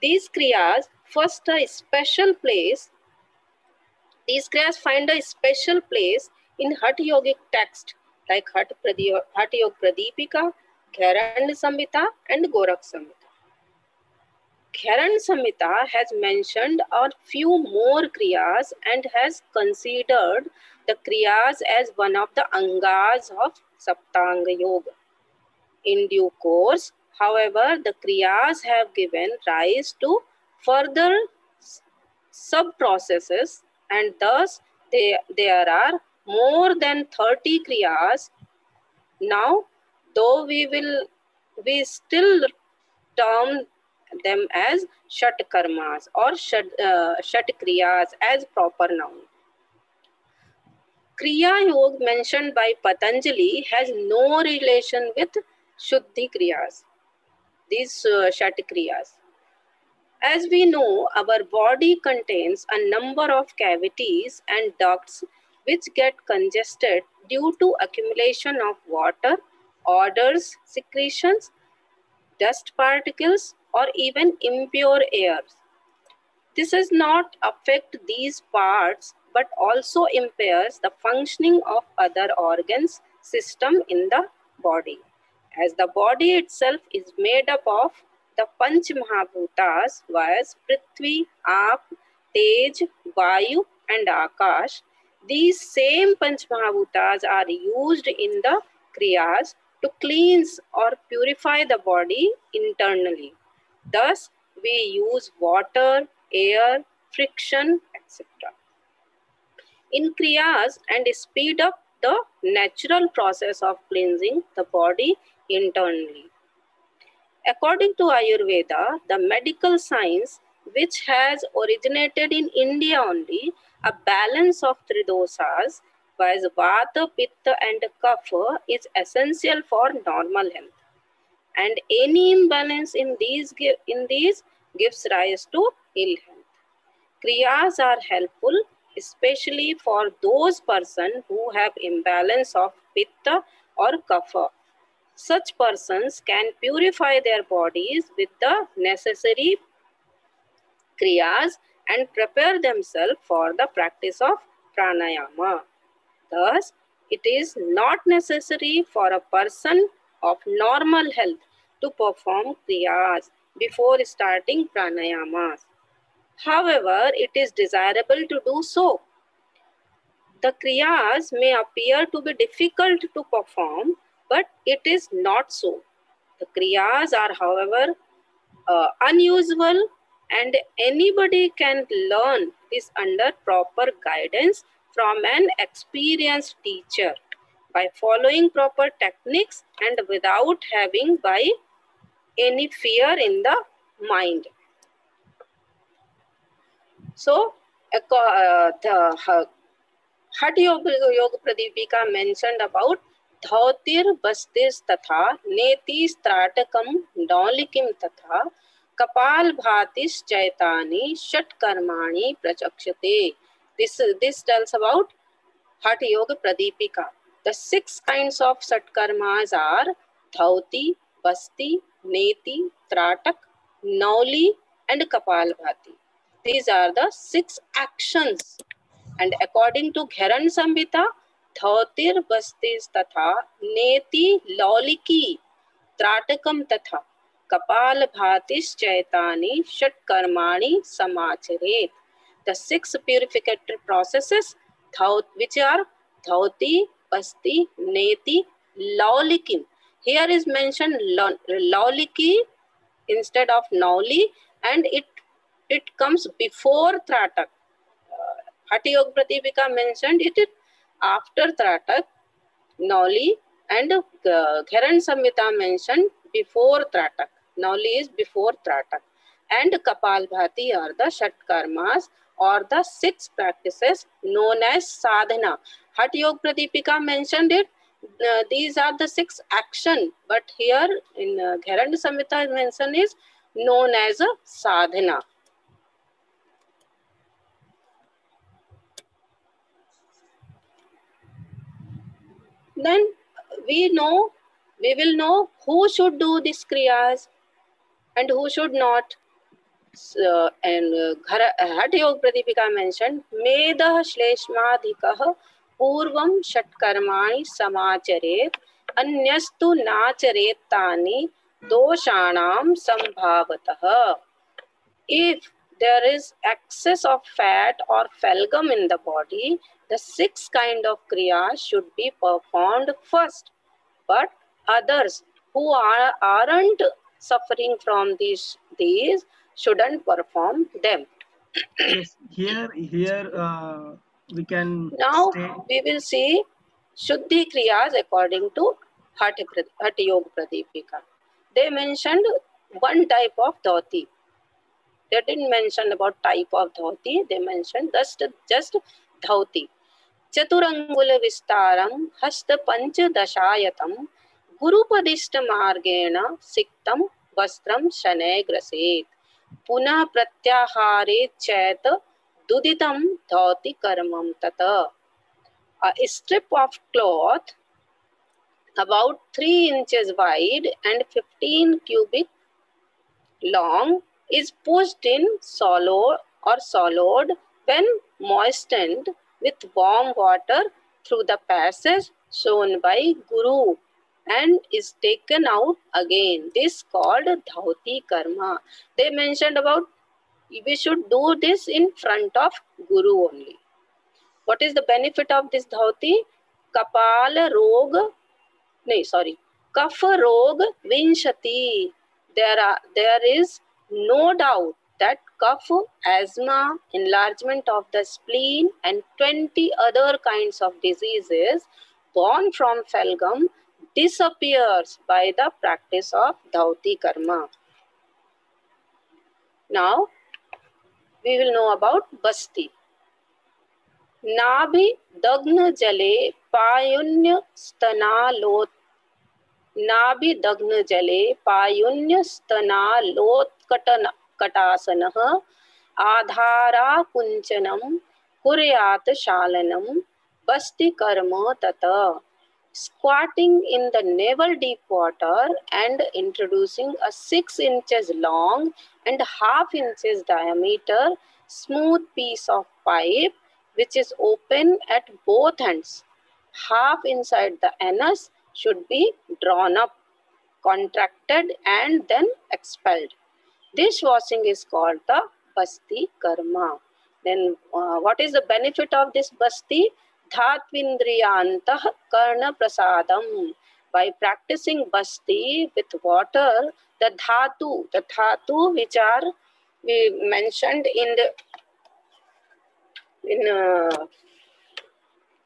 These kriyas first a special place. These kriyas find a special place in Hatha Yogic text like Hatha Yoga Pradipika, Gheranda Samhita, and Gorakh Samhita. Gheranda Samhita has mentioned a few more kriyas and has considered the kriyas as one of the angas of Saptanga Yoga. In due course, however, the kriyas have given rise to further sub-processes, and thus there are more than 30 kriyas. Now, though we still term them as Shat Karmas or Shat Kriyas as proper noun. Kriya Yoga mentioned by Patanjali has no relation with Shuddhi Kriyas, these Shat Kriyas. As we know, our body contains a number of cavities and ducts which get congested due to accumulation of water, odors, secretions, dust particles, or even impure air. This does not affect these parts but also impairs the functioning of other organs system in the body. As the body itself is made up of the Panch Mahabhutas, was Prithvi, Aap, Tej, Vayu, and Akash. These same Panch Mahabhutas are used in the Kriyas to cleanse or purify the body internally. Thus, we use water, air, friction, etc. in Kriyas and speed up the natural process of cleansing the body internally. According to Ayurveda, the medical science, which has originated in India only, a balance of three dosas, whereas Vata, Pitta, and Kapha is essential for normal health. And any imbalance in these gives rise to ill health. Kriyas are helpful, especially for those persons who have imbalance of Pitta or Kapha. Such persons can purify their bodies with the necessary kriyas and prepare themselves for the practice of pranayama. Thus, it is not necessary for a person of normal health to perform kriyas before starting pranayamas. However, it is desirable to do so. The kriyas may appear to be difficult to perform, but it is not so. The kriyas are, however, unusual, and anybody can learn this under proper guidance from an experienced teacher by following proper techniques and without having by any fear in the mind. So, the Hatha Yoga Pradipika mentioned about Dhautir Bastis Tatha Neti Stratakam Naulikim Tatha Kapal Bhatis Chaitani Shat Karmani Prachakshate. This tells about Hatha Yoga Pradipika. The 6 kinds of Satkarmas are Dhauti, Basti, Neti, Tratak, Nauli, and Kapal Bhati. These are the 6 actions. And according to Gheranda Samhita, Dhautir Bastis Tatha, Neti Lauliki, Tratakam Tatha, Kapal Bhatis Chaitani, Shat Karmani Samacharet. The 6 purificatory processes, which are Dhauti, Basti, Neti, Laulikim. Here is mentioned Lauliki instead of Nauli, and it comes before Tratak. Hatha Yoga Pradipika mentioned it after Tratak, Nauli, and Gheranda Samhita mentioned before Tratak. Nauli is before Tratak. And Kapal Bhati are the Shat Karmas or the 6 practices known as sadhana. Hatha Yoga Pradipika mentioned it. These are the 6 action, but here in Gheranda Samhita mentioned is known as a sadhana. Then we will know who should do these kriyas and who should not. Hatha Yoga Pradipika mentioned, Medah Shleshmadhikah Purvam Shatkarmani Samacharet Anyastu Nacharet Tani Doshanam Sambhavatah. If there is excess of fat or phalgam in the body, the 6 kind of kriyas should be performed first. But others who aren't suffering from these shouldn't perform them. Yes, here we can Now say. we will see Shuddhi Kriyas according to Hatha Yoga Pradipika. They mentioned one type of dhoti. They didn't mention about type of dhoti. They mentioned just dhoti. चतुरंगुल विस्तारम हस्त पंच दशायतम गुरुपदिष्ट मार्गेण सिक्तम वस्त्रम शनैः ग्रसेत पुनः प्रत्याहारे चैत दुदितम धौति कर्मम तत. A strip of cloth about 3 inches wide and 15 cubic long is pushed in swallowed when moistened with warm water through the passage shown by Guru and is taken out again. This called dhauti karma. They mentioned about we should do this in front of Guru only. What is the benefit of this dhauti? Kapala rog, Kapha rog vinshati. There is no doubt that cough, asthma, enlargement of the spleen, and 20 other kinds of diseases born from phalgam disappears by the practice of dhauti karma. Now, we will know about basti. Nabhi dagna jale payunya stanalot नाभि दग्न जले पायुन्य स्तनालोत्कटासनः आधारा कुंचनम कुर्यात शालनम बस्ति कर्म तत. Squatting in the navel deep water and introducing a 6 inches long and half inches diameter smooth piece of pipe which is open at both ends, half inside the anus, should be drawn up, contracted and then expelled. This washing is called the basti karma. Then what is the benefit of this basti? Dhatvindriyantah karna prasadam. By practicing basti with water, the dhatu which are we mentioned in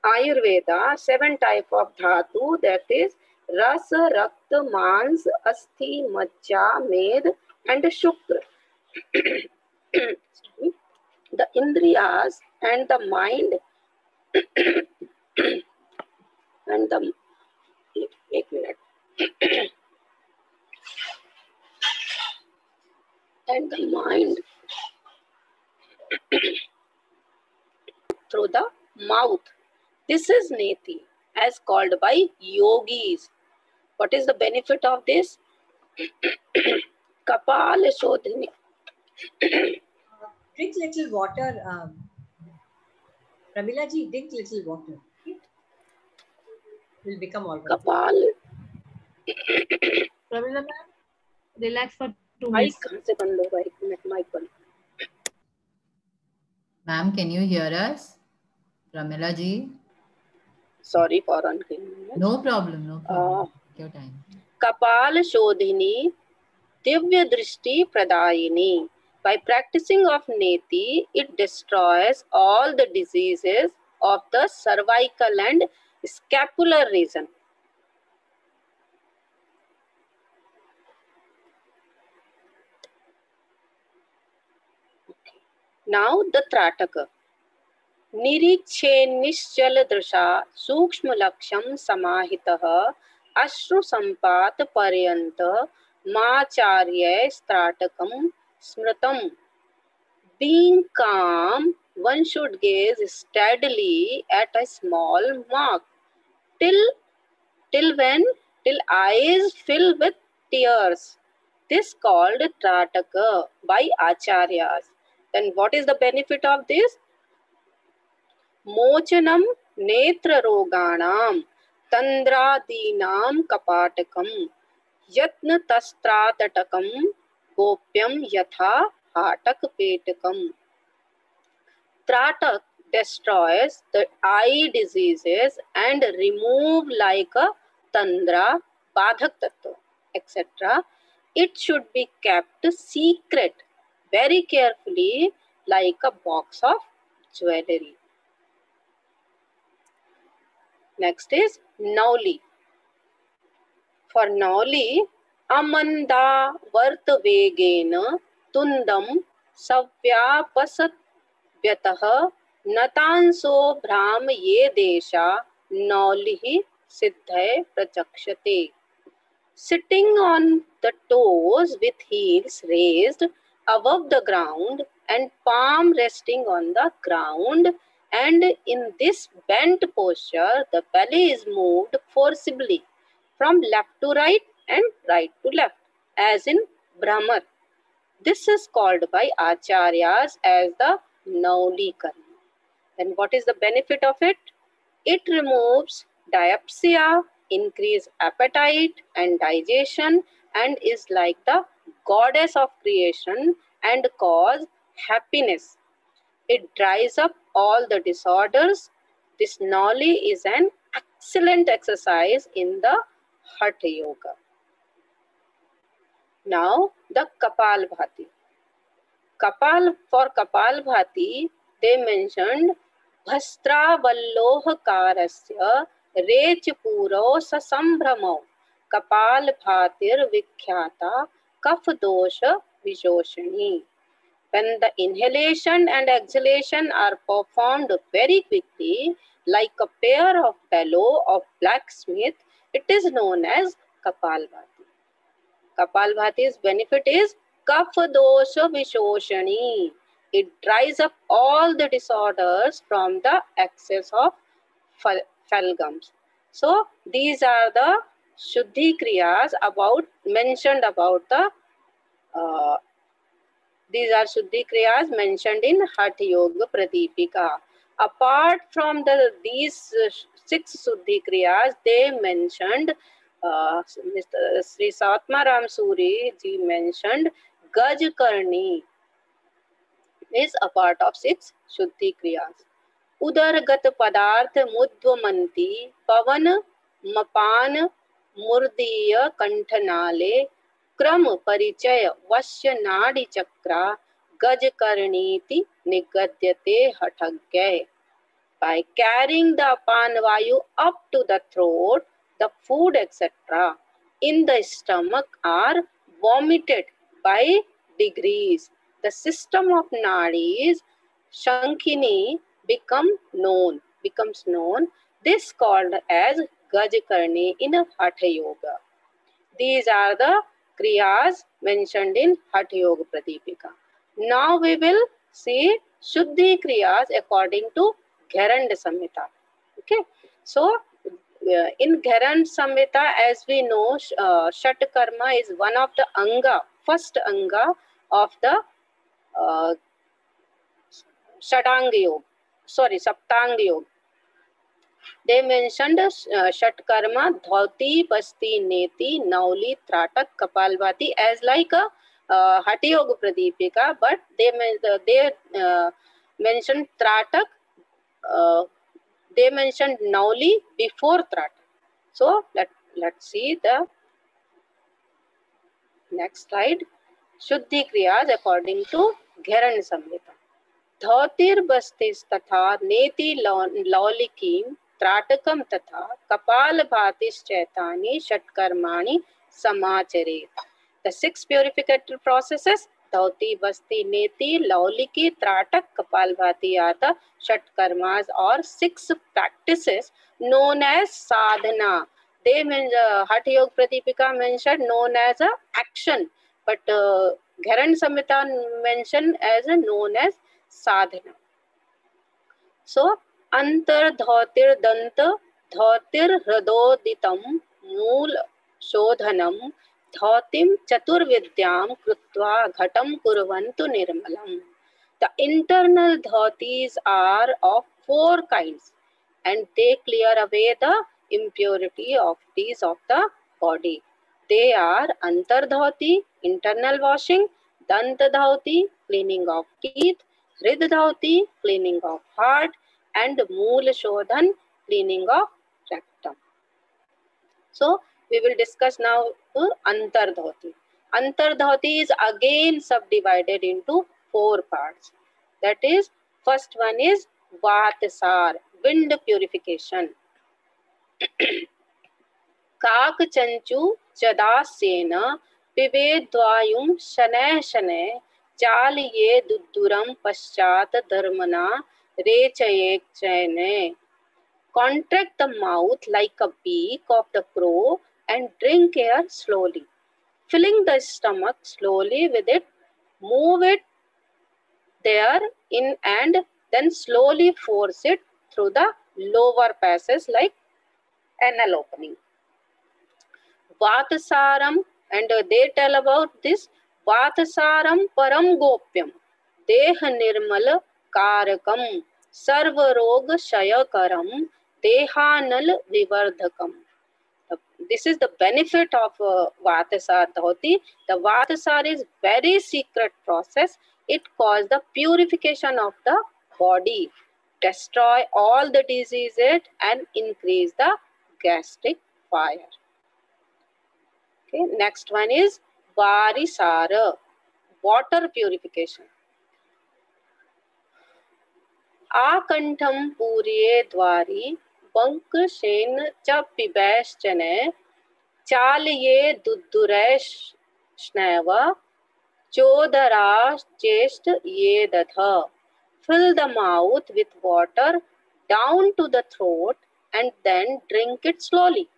Ayurveda, 7 type of dhatu, that is rasa, rakta, mans, asthi, majja, med and shukra. The indriyas and the mind and the and the mind through the mouth. This is neti, as called by yogis. What is the benefit of this? Kapala shodhini. Drink little water. Pramila ji, drink little water. Okay? Will become all right. Kapal. Pramila ma'am, relax for 2 Mic minutes. कहाँ से बंद होगा? 1 minute mic बंद. Ma'am, can you hear us? Pramila ji? Sorry for inconvenience. No problem, no problem. Take your time. Kapal shodhini, divya drishti pradayini. By practicing of neti, it destroys all the diseases of the cervical and scapular region. Now the Trataka. Nirikshe nischal drisha sukshma laksham samahitah ashru sampat paryanta macharya stratakam smritam. Being calm, one should gaze steadily at a small mark till eyes fill with tears. This called Trataka by Acharyas. Then what is the benefit of this? Mochanam netra roganam tandradinam kapatakam yatna tastratatakam gopyam yatha hatak petakam. Tratak destroys the eye diseases and remove like a tandra, badhak tattva, etc. It should be kept secret very carefully like a box of jewelry. Next is Nauli. For Nauli, Amanda Vartavegena Tundam Savyapasat Vyatah Natanso Bhram Ye Desha Naulihi Siddhay Prachakshate. Sitting on the toes with heels raised above the ground and palm resting on the ground, and in this bent posture the belly is moved forcibly from left to right and right to left, as in Brahmar. This is called by Acharyas as the Nauli Karma. Then what is the benefit of it? It removes diapsia, increase appetite and digestion, and is like the goddess of creation and cause happiness. It dries up all the disorders. This Nauli is an excellent exercise in the Hatha Yoga. Now the Kapalbhati. For Kapalbhati, they mentioned Bhastravallohakarasya Rechpuro Sasambhramo Kapalbhatir Vikhyata Kafdosha Vishoshani. When the inhalation and exhalation are performed very quickly, like a pair of bellow of blacksmith, it is known as Kapalbhati. Kapalbhati's benefit is Kafdosha Vishoshani. It dries up all the disorders from the excess of phalgams. So these are the Shuddhi Kriyas mentioned in Hatha Yoga Pradipika. Apart from these 6 Shuddhi Kriyas, they mentioned Mr. Sri Satmaram Suri ji mentioned Gaj Karni is a part of 6 Shuddhi Kriyas. Udargat Padarth Mudvamanti Pavan Mapan Murdiya Kanthanale Kram Parichaya Vasya Nadi Chakra Gaj Karniti Nigadyate Hathagya. By carrying the Apan Vayu up to the throat, the food etc. in the stomach are vomited by degrees. The system of nadis, Shankhini, becomes known. This called as Gajkarni in Hatha Yoga. These are the Kriyas mentioned in Hatha Yoga Pradipika. Now we will see Shuddhi Kriyas according to Gheranda Samhita. Okay, so in Gheranda Samhita, as we know, Shat Karma is one of the anga, first anga of the Saptanga Yoga. They mentioned Shat Karma, Dhauti, Basti, Neti, Nauli, Tratak, Kapalbhati as like a Hatha Yoga Pradipika, but they mentioned Tratak, they mentioned Nauli before Tratak. So let's see the next slide. Shuddhi Kriyas according to Gheranda Samhita. Dhautir Bastis Tatha Neti Laulikim Tratakam Tatha Kapal Bhatis Chaitani Shatkarmani Samacharet. The 6 purificatory processes Dhauti, Basti, Neti, Lauliki, Tratak, Kapalbhati are the Shatkarmas or 6 practices known as sadhana. They Hatha Yoga Pradipika mentioned known as a action, but Gheranda Samhita mentioned as known as sadhana. So Antar Dhautir Danta Dhautir Hradoditam Mool Shodhanam dhautim chaturvidyam krutva ghatam kurvantu nirmalam. The internal dhautis are of 4 kinds, and they clear away the impurity of these of the body. They are antardhauti, internal washing; dantadhauti, cleaning of teeth; hriddhauti, cleaning of heart; and moolshodhan, cleaning of rectum. So we will discuss now antardhauti. Antardhauti is again subdivided into 4 parts. That is, first one is vatsar, wind purification. काक चंचु चदास्येन पिबेद्वायुं शनैः शनैः चालये दुद्दुरं पश्चात् Dharmana रेचयेच्चैने. Contract the mouth like a beak of the crow and drink air slowly, filling the stomach slowly with it. Move it there in and then slowly force it through the lower passes like anal opening. Vatasaram, and they tell about this. Vatasaram param gopyam, deha nirmal karakam, sarva rog shayakaram, dehanal vivardhakam. This is the benefit of Vatasar dhauti. The Vatasar is very secret process. It causes the purification of the body, destroy all the diseases and increase the gastric fire. Okay, next one is Varisara, water purification. Akantham purye dwari bankshen cha pibaischane chalye dudduresh sneva chodara chest ye datha. Fill the mouth with water down to the throat and then drink it slowly,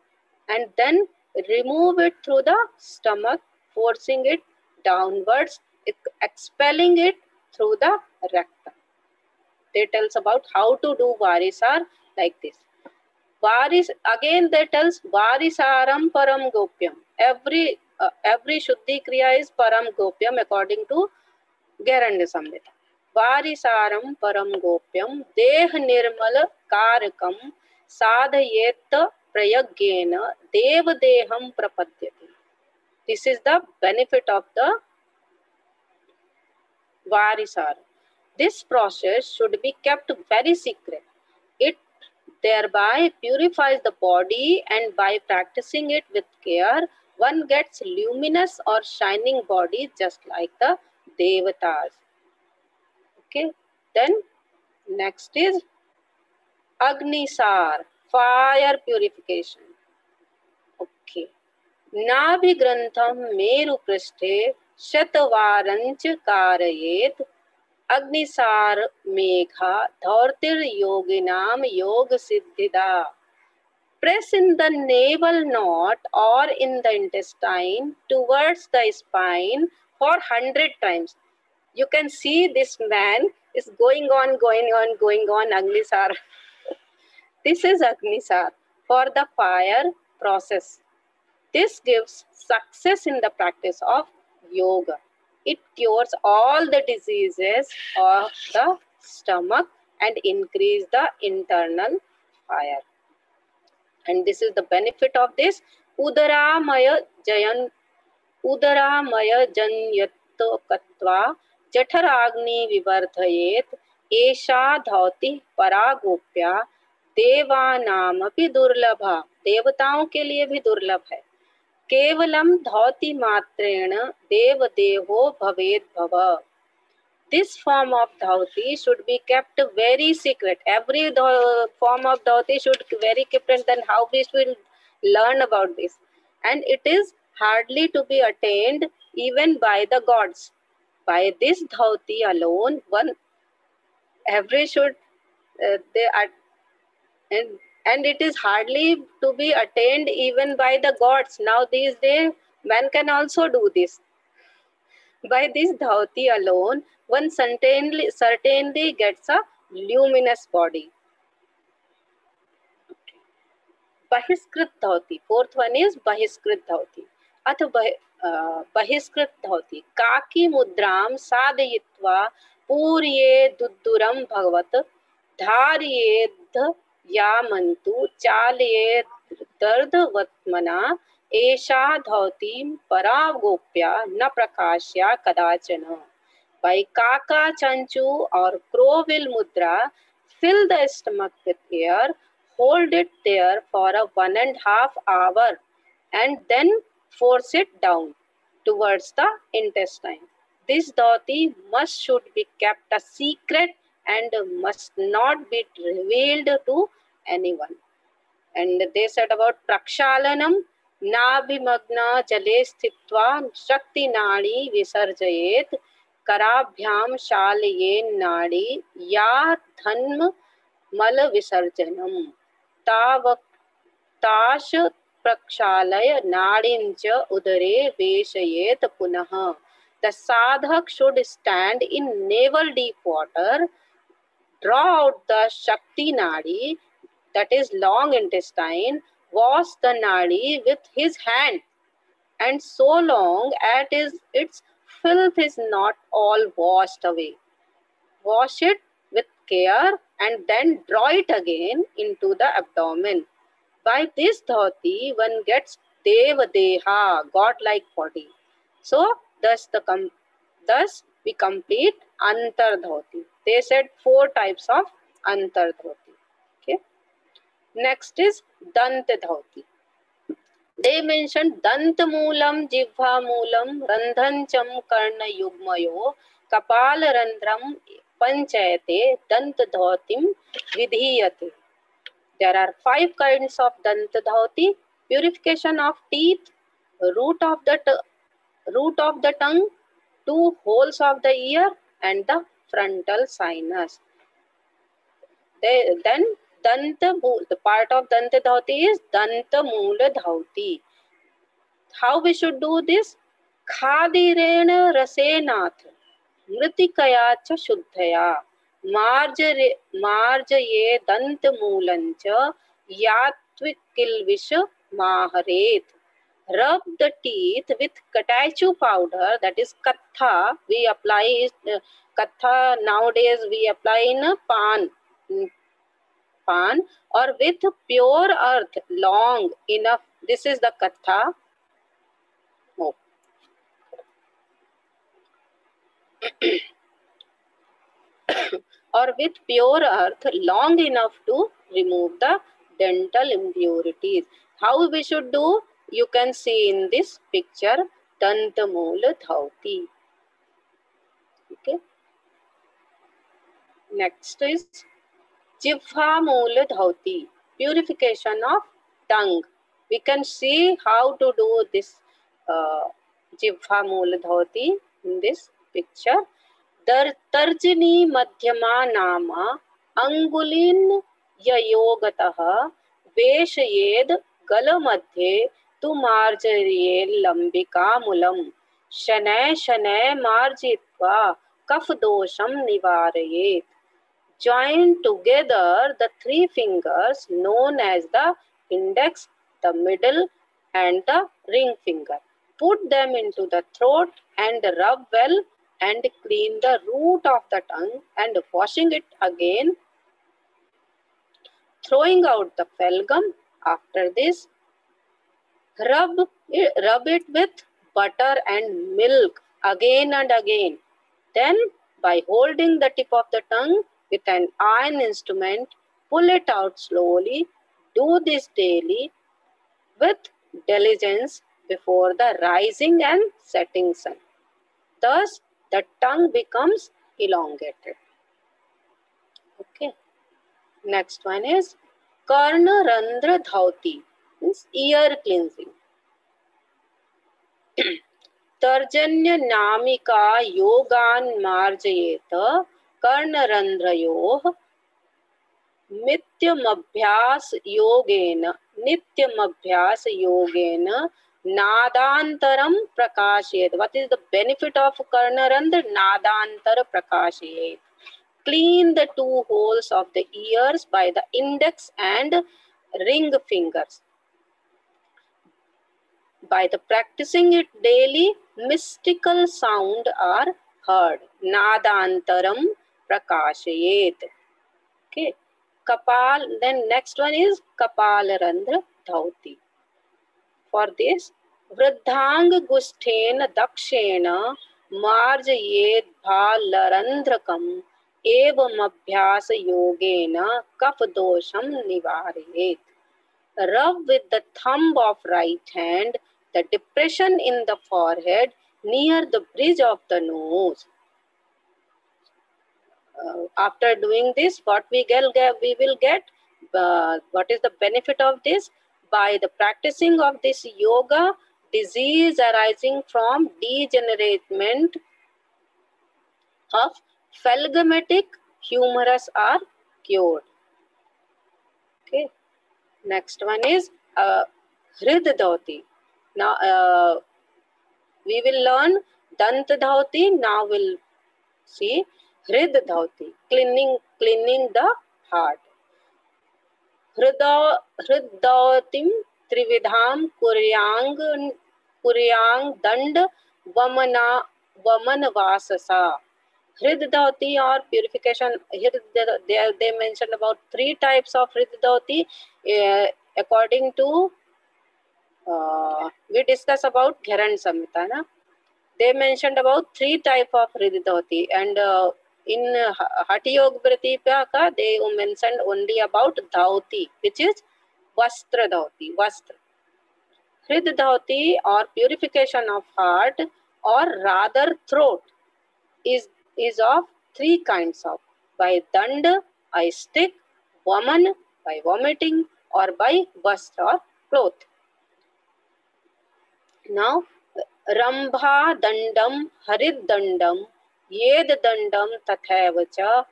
and then remove it through the stomach, forcing it downwards, expelling it through the rectum. They tells about how to do Varisar like this. Again they tells Varisaram param gopyam. Every Shuddhi Kriya is param gopyam according to Gheranda Samhita. Varisaram param gopyam deh nirmal karakam sadhayet prayagyena devadeham prapadyati. This is the benefit of the Varisar. This process should be kept very secret. It thereby purifies the body, and by practicing it with care, one gets luminous or shining body just like the Devatas. Okay, then next is Agnisar, fire purification. Okay. Nabhi grantham meru prashthe shatvaranch karayet Agnisar megha dhaurtir yoginam yoga siddhida. Press in the navel knot or in the intestine towards the spine for 100 times. You can see this man is going on, Agnisar. This is Agnisar for the fire process. This gives success in the practice of yoga. It cures all the diseases of the stomach and increase the internal fire. And this is the benefit of this. Udaramaya janyato katva jaఠaragni vivardhayet esha dhauti paragopya देवानामपि दुर्लभा. देवताओं के लिए भी दुर्लभ है. केवलम धौति मात्रेण देव देहो भवेद भव. This form of dhauti should be kept very secret. Every form of dhauti should be very kept, and then how we will learn about this. And it is hardly to be attained even by the gods. By this dhauti alone, every should they are. And it is hardly to be attained even by the gods. Now these days, man can also do this. By this dhauti alone, one certainly gets a luminous body. Bahiskrit dhauti. Fourth one is Bahiskrit dhauti. बहिष्कृत भवति। काकी मुद्रां साधयित्वा पूर्येदुद्दुरं भगवत् धारयेद् यामन्तु चालयेदर्धवत्मना एषा धौतीं परागोप्या न प्रकाश्या कदाचन। By Kaka, Chanchu or Crowville Mudra, fill the stomach with air, hold it there for a 1.5 hours and then force it down towards the intestine. This dhoti should be kept a secret and must not be revealed to anyone. And they said about Prakshalanam, Nabhimagna Jale Sthitva Shakti Nadi Visarjayet कराभ्याम शालयेन नाड़ी या धन्म मल विसर्जनम ताश प्रक्षालय नाड़ींच उदरे वेशयेत पुनः. The sadhak should stand in navel deep water, draw out the Shakti Nadi, that is long intestine, wash the Nadi with his hand, and so long as its filth is not all washed away. Wash it with care and then draw it again into the abdomen. By this dhoti, one gets Devadeha, God-like body. So, thus we complete Antar dhoti. They said 4 types of Antar dhoti. Okay. Next is Dant dhoti. They mentioned Danta Moolam, Jivha Moolam, Randhancham Karna Yugmayo, Kapala Randram Panchayate, Danta Dhautim Vidhiyate. There are 5 kinds of Danta Dhauti: purification of teeth, root of the tongue, 2 holes of the ear, and the frontal sinus. Then the part of Danta Dhauti is Danta Moola Dhauti. How we should do this? Khadirena Rasenath Mritikaya cha Shuddhaya Marjaye Danta Moolancha Yatvikilvish Maharet. Rub the teeth with Katachu powder, that is Katha. We apply Katha nowadays, we apply in a pan or with pure earth long enough. This is the Katha. Oh. Or with pure earth long enough to remove the dental impurities. How we should do? You can see in this picture Dantamoola Dhauti. Okay. Next is Jivha Moola Dhauti, purification of tongue. We can see how to do this Jivha Moola Dhauti in this picture. Tarjini Madhyama Nama Angulin Yayogatah Veshayed Galamadhe Tumarjariye Lambika Mulam Shanay Shanay Marjitva Kafdosham Nivarayet. Join together the 3 fingers known as the index, the middle, and the ring finger. Put them into the throat and rub well and clean the root of the tongue and washing it again, throwing out the phalgam. After this, rub it with butter and milk again and again. Then, by holding the tip of the tongue with an iron instrument, pull it out slowly. Do this daily with diligence before the rising and setting sun. Thus, the tongue becomes elongated. Okay. Next one is Karna Randra Dhauti, means ear cleansing. Tarjanya Namika Yogan Marjayeta Karna Randrayoh Nityamabhyas Yogena Nadantaram Prakashayet. What is the benefit of Karna Randra? Nadantara Prakashayet. Clean the 2 holes of the ears by the index and ring fingers. By the practicing it daily, mystical sound are heard. Nadantaram prakashayet. Okay. Kapal, then next one is Kapalarandhra Dhauti. For this, Vruddhang Gusthena Dakshena Marjayet Bhalarandrakam Evam Abhyasa Yogena Kapdosham Nivarayet. Rub with the thumb of right hand the depression in the forehead near the bridge of the nose. After doing this, what we will get, what is the benefit of this? By the practicing of this yoga, disease arising from degeneration of phlegmatic humerus are cured. Okay. Next one is Hrid Dhauti. Now we will learn Dant Dhauti. Now we'll see Hrid Dhauti, cleaning the heart. Hridautim Trividham Kuryang Dand Vaman Vasasa. Hridauti or purification. Here they mentioned about 3 types of Hridauti. According to we discuss about Gheran Samhita, na? They mentioned about 3 types of Hridauti, and in Hatha Yoga Pratipaka they mentioned only about Dhauti, which is Vastra Dhauti, Vastra. Hrid Dhauti or purification of heart, or rather throat, is of 3 kinds of: by Dand, I stick; Vaman, by vomiting; or by Vastra or cloth. Now, Rambha Dandam, Harid Dandam, Yed Dandam Tathaiva cha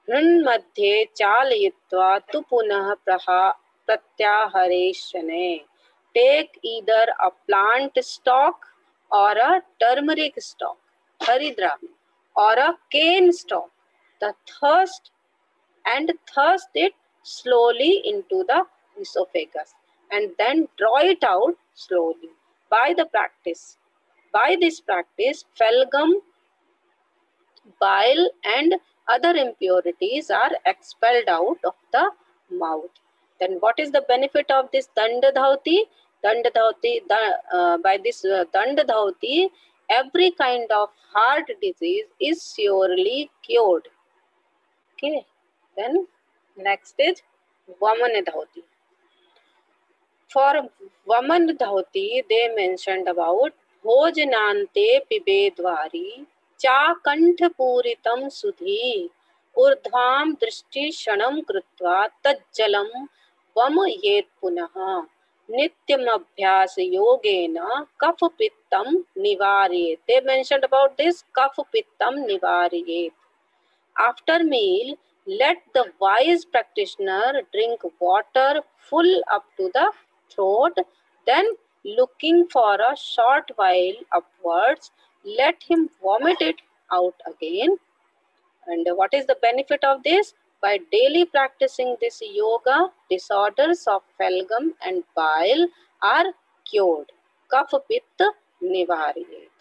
Madhye Chalayitva tu punah Pratyahareshane. Take either a plant stalk or a turmeric stalk, Haridra, or a cane stalk, thrust it slowly into the esophagus, and then draw it out slowly. By this practice, phalgam, bile and other impurities are expelled out of the mouth. Then what is the benefit of this Danda Dhauti? By this Danda Dhauti, every kind of heart disease is surely cured. Okay. Then next is Vaman Dhauti. For Vaman Dhauti, they mentioned about Bhojanante Pibedvari Cha Kantha Puritam Sudhi Urdhvam Drishti Shanam Krutva Tajjalam Vam Yet Punaha Nityam Abhyas Yogena Kapha Pittam Nivaryet. They mentioned about this Kapha Pittam Nivaryet. After meal, let the wise practitioner drink water full up to the throat, then looking for a short while upwards, let him vomit it out again. And what is the benefit of this? By daily practicing this yoga, disorders of phalgam and bile are cured. Kapha Pitta Nivaryet.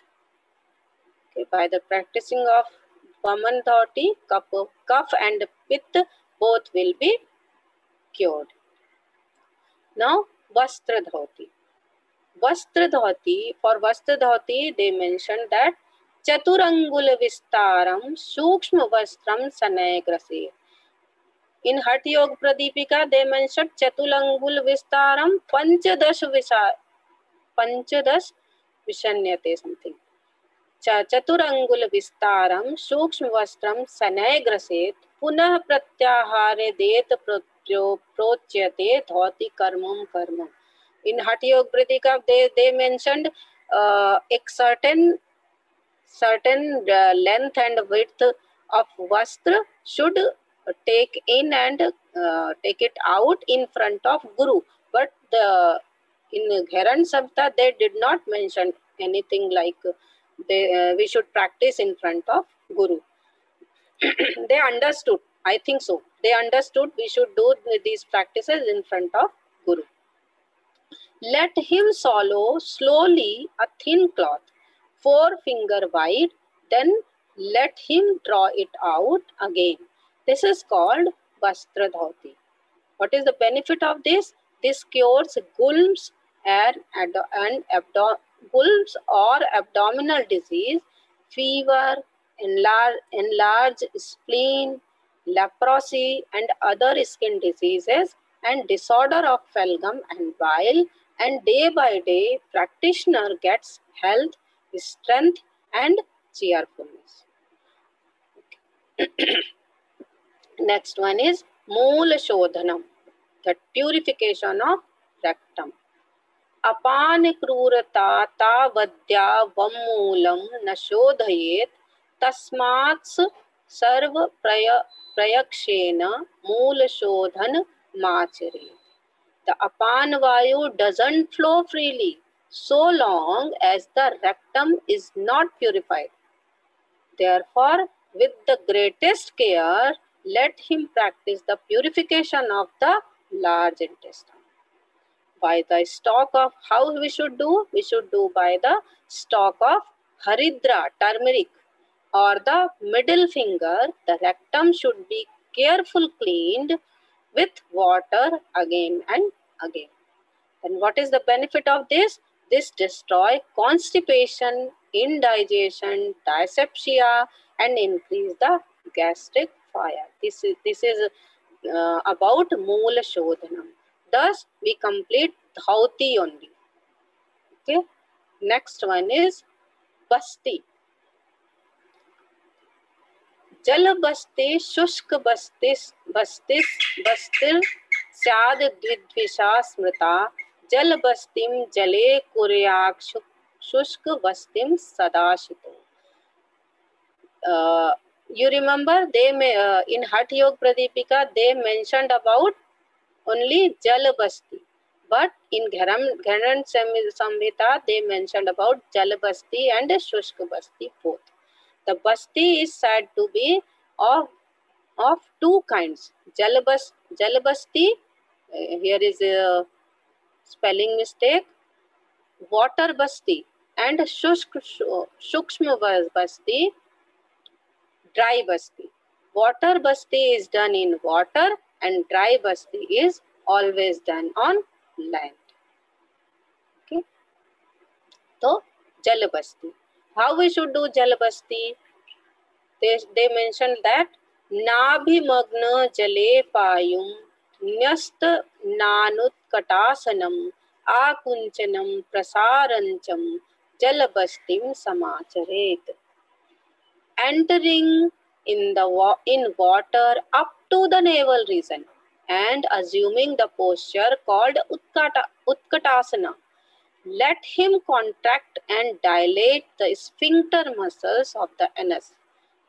Okay, by the practicing of Vaman Dhauti, Kapha and Pitta both will be cured. Now, Vastra Dhauti. Vastra Dhauti, for Vastra Dhauti, they mentioned that Chaturangula Vistaram Sukshma Vastram Sanayagrase. In Hatha Yoga Pradipika, they mentioned Chaturangula Vistaram Panchadash Vishanyate something. Chaturangula Vistaram Sukshma Vastram Sanayagraset Punah Pratyahare Det Prochyate Dhauti Karmam Karmam. In Hatha Yoga Pradipika, they mentioned a certain length and width of vastra should take in and take it out in front of Guru. But in Gheran Samhita, they did not mention anything like we should practice in front of Guru. They understood, I think so. They understood we should do these practices in front of Guru. Let him swallow slowly a thin cloth, 4 finger wide, then let him draw it out again. This is called Vastra Dhauti. What is the benefit of this? This cures gulms gulms or abdominal disease, fever, enlarged spleen, leprosy, and other skin diseases, and disorder of phalgam and bile. And day by day, practitioner gets health, strength, and cheerfulness. Next one is Moola Shodhanam, the purification of rectum. Apan krurata tavadya vammulam na shodhayet tasmats sarva prayakshena moola shodhan macharet. The apan vayu doesn't flow freely so long as the rectum is not purified. Therefore, with the greatest care, let him practice the purification of the large intestine. By the stalk of, how we should do? We should do by the stalk of Haridra, turmeric, or the middle finger. The rectum should be carefully cleaned with water again and again. And what is the benefit of this? This destroys constipation, indigestion, dyspepsia, and increase the gastric fire. This is about Moola Shodhanam. Thus, we complete Dhauti only. Okay. Next one is Basti. Jal Basti Shushk Bastir Syad Dvidvisha Smrita Jal Bastim Jale Kuryak Shushk Bastim Sadashito. You remember they in Hatha Yoga Pradipika they mentioned about only Jal Basti, but in Gharan Samhita they mentioned about Jal Basti and Shushk Basti both. The Basti is said to be of two kinds. Jal Basti, here is a spelling mistake, water Basti, and Shukshma Basti, dry Basti. Water Basti is done in water and dry Basti is always done on land. Okay. So, Jal Basti. How we should do Jal Basti? They mentioned that Nabhi Magna Jale Payum Nyast Nanut Katasanam Akunchanam Prasarancham Jal Bastim Samacharet. Entering in water up to the navel region and assuming the posture called Utkatasana. Let him contract and dilate the sphincter muscles of the anus.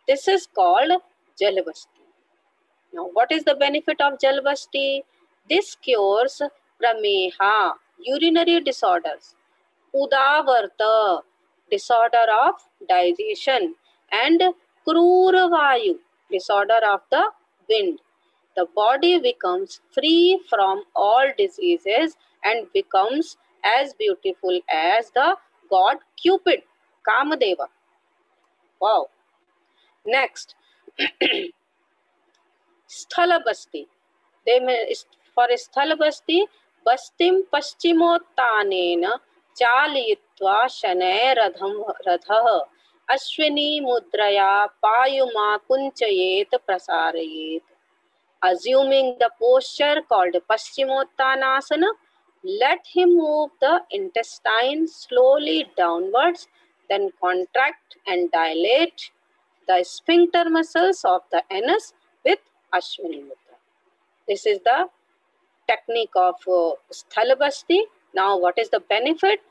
This is called Jal Basti. Now, what is the benefit of Jal Basti? This cures Prameha, urinary disorders, Udavarta, disorder of digestion, and Kruravayu, disorder of the wind. The body becomes free from all diseases and becomes as beautiful as the god Cupid, Kamadeva. Wow. Next, Sthalabasti. For Sthalabasti, Bastim Paschimottanena Chalayitva Shanay Radha Ashwini Mudraya Payuma Kunchayet Prasarayet. Assuming the posture called Paschimottanasana, let him move the intestine slowly downwards, then contract and dilate the sphincter muscles of the anus with Ashwini Mudra. This is the technique of Sthalabasti. Now, what is the benefit?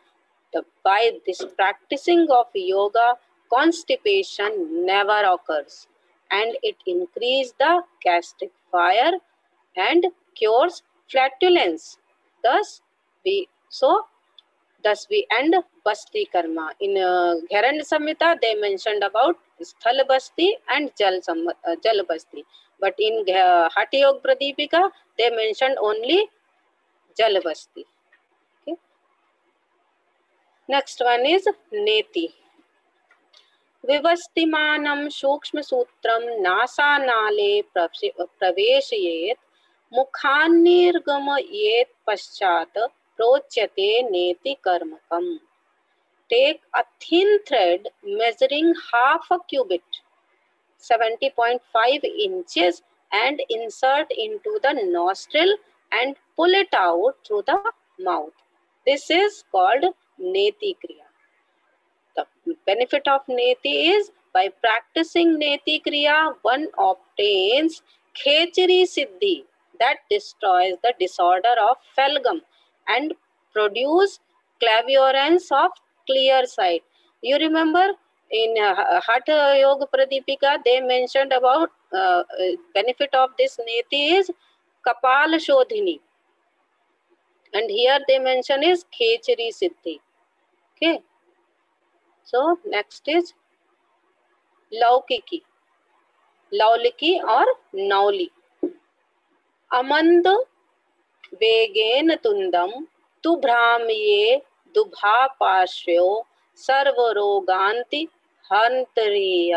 By this practicing of yoga, constipation never occurs and it increases the gastric fire and cures flatulence. Thus we end Basti Karma. In Gharan Samhita they mentioned about Sthal Basti and Jal Basti. But in Hatha Yoga Pradipika they mentioned only Jal Basti. Okay. Next one is neti. विवस्तिमानं सूक्ष्मसूत्रं नासानाले प्रवेशयेत् मुखान्निर्गमयेत् पश्चात् प्रोच्यते नेति कर्मकम्. Take a thin thread measuring half a cubit, 70.5 inches, and insert into the nostril and pull it out through the mouth. This is called neti kriya. The benefit of neti is by practicing neti kriya, one obtains khechari siddhi, that destroys the disorder of phalgam and produce clairvoyance of clear sight. You remember in Hatha Yoga Pradipika they mentioned about benefit of this neti is kapal shodhini, and here they mention is khechari siddhi. Okay. So next is laukiki, lauliki or nauli. Amand वेगेन तुंदम तुभ्राम्ये दुभापाश्रयो सर्वरोगांति हंतरीय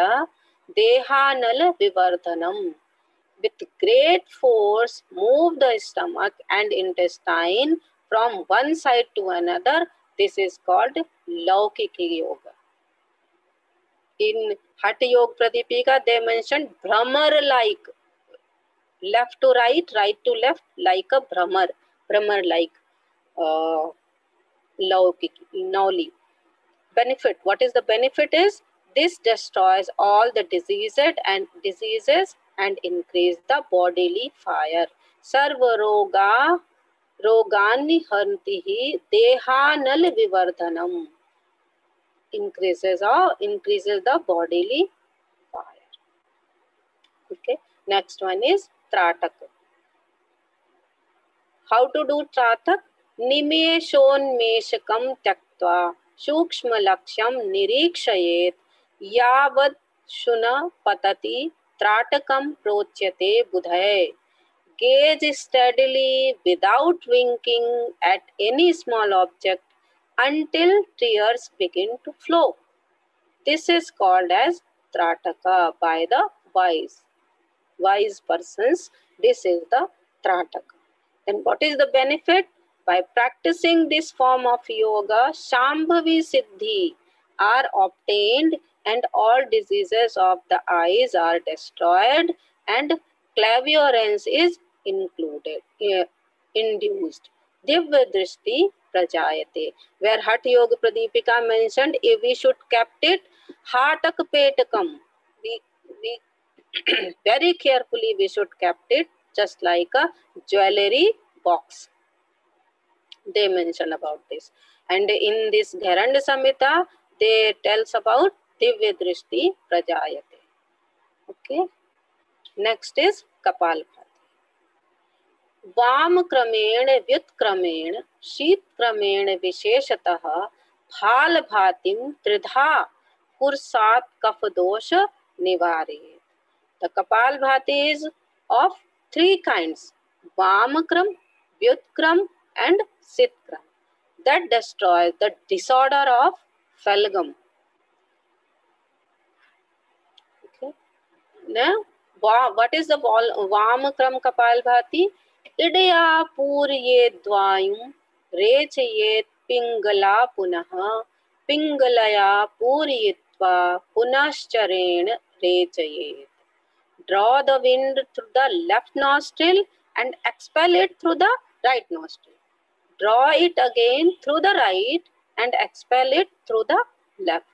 देहानल विवर्धनम. With great force move the stomach and intestine from one side to another. This is called laukiki yoga. In Hatha Yoga Pradipika they mentioned Brahmar like, left to right, right to left, like a Brahmar, Brahmar like laukiki, nauli. Benefit, what is the benefit is this destroys all the diseases and increase the bodily fire. Sarva roga rogani hantihi dehanal vivardhanam. Increases the bodily fire. Okay. Next one is tratak. How to do tratak? Nimeshonmeshakam tyaktva सूक्ष्म लक्ष्यम निरीक्षयेत् यावत् शुन पतति त्राटकम प्रोच्यते बुधये. Gaze steadily without winking at any small object until tears begin to flow. This is called as trataka by the wise persons. This is the trataka. Then what is the benefit? By practicing this form of yoga, Shambhavi Siddhi are obtained and all diseases of the eyes are destroyed and clairvoyance is induced. Divya Drishti Prajayate. Where Hatha Yoga Pradipika mentioned, if we should kept it, Hatak Petakam. We very carefully we should kept it just like a jewelry box. They mention about this, and in this Gheranda Samhita they tells about Divya Drishti Prajayate. Okay. Next is Kapalbhati. वाम क्रमेण व्युत क्रमेण शीत क्रमेण विशेषतः भाल भातिम त्रिधा पुरसात कफ दोष निवारयेत. The Kapalbhati is of three kinds: Vamakram, Vyutkram and Sitkram, that destroys the disorder of phalgam. Okay. Now, what is the Vamakram Kapalbhati? Idaya purye dvayum rechayet pingala punaha pingalaya puryitva punascharen rechayet. Draw the wind through the left nostril and expel it through the right nostril. Draw it again through the right and expel it through the left.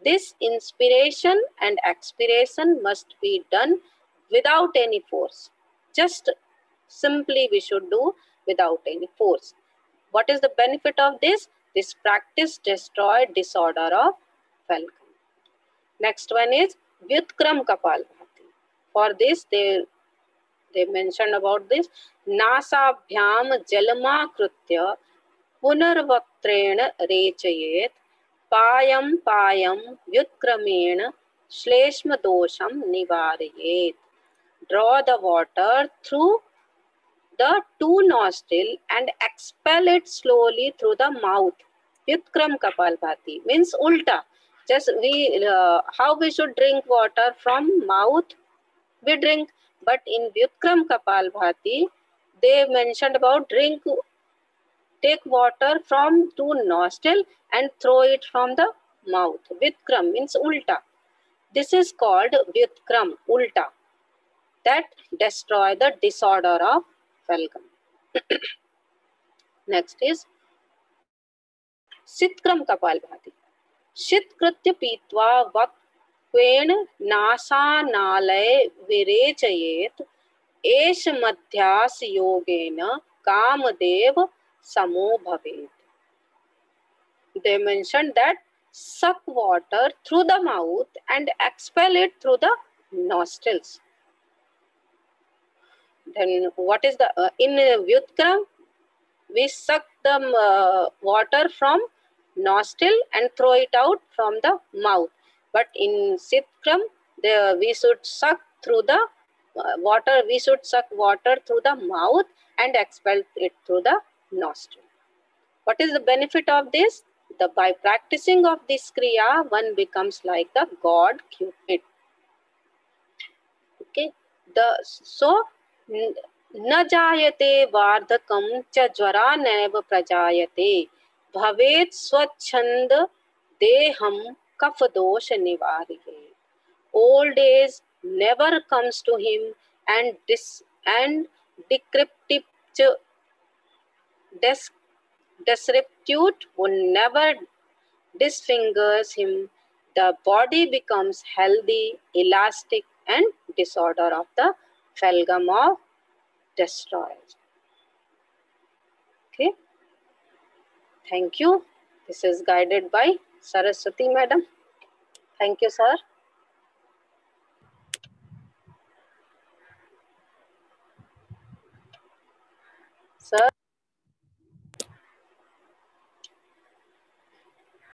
This inspiration and expiration must be done without any force. Just simply we should do without any force. What is the benefit of this? This practice destroys disorder of phalgam. Next one is Vyutkram Kapalbhati. For this they mentioned about this. Nasabhyam jalma krutya punarvaktren rechayet payam vyutkramena shleshma dosham nivarayet. Draw the water through the two nostrils and expel it slowly through the mouth. Vyutkram Kapalbhati means ulta. Just how we should drink water from mouth, we drink. But in Vyutkram Kapalbhati, they mentioned about take water from two nostril and throw it from the mouth. Vyutkram means ulta. This is called Vyutkram, ulta, that destroy the disorder of Phalgam. Next is Sitkram Kapalbhati. Shitkritya Pitva Vakven Nasanalay Virechayet Esh Madhyas Yogena Kamadev Samo Bhavet. They mentioned that suck water through the mouth and expel it through the nostrils. Then what is the in Vyutkram we suck the water from nostril and throw it out from the mouth. But in Sitkram, we should suck through the water. We should suck water through the mouth and expel it through the nostril. What is the benefit of this? By practicing of this kriya, one becomes like the god Cupid. Okay. न जायते वार्धकं च ज्वरा नैव प्रजायते भवेत् स्वच्छंद देहं कफ दोष निवारये. Old age never comes to him and disrepute would never disfingers him. The body becomes healthy, elastic, and disorder of the Phalgam of destroyed. Okay. Thank you. This is guided by Saraswati Madam. Thank you, sir. Sir.